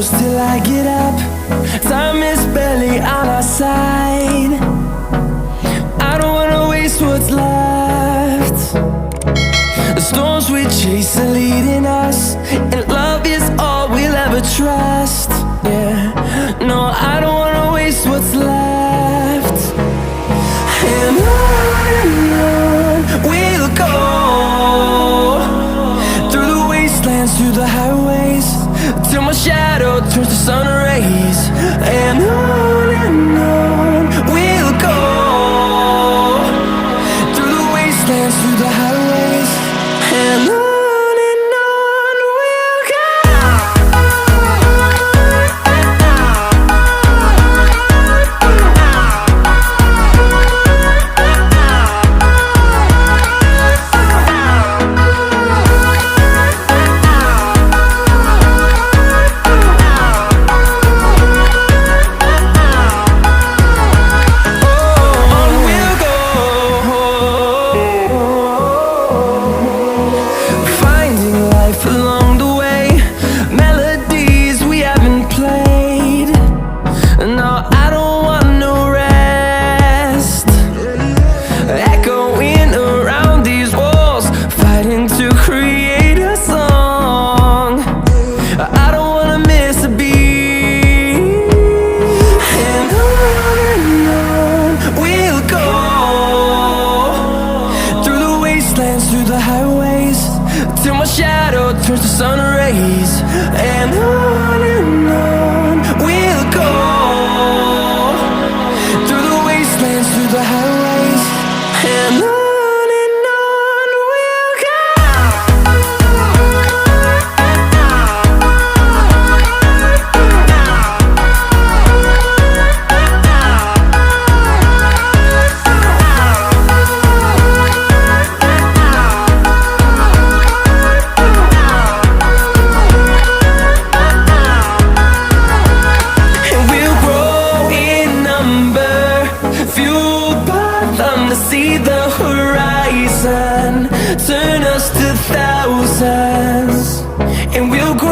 close till I get up. Time is barely on our side. I don't wanna waste what's left. The storms we chase are leading us, and love is all we'll ever trust. Yeah, no, I don't wanna waste what's left. And on we'll go, through the wastelands, through the highways, till my shadow turns to sun rays. And on we'll go, through the wastelands, through the highways, and on we'll go. Through the highways, till my shadow turns to sun rays. And on we'll go, through the wastelands, through the highways, and on we'll go. To see the horizon turn us to thousands, and we'll grow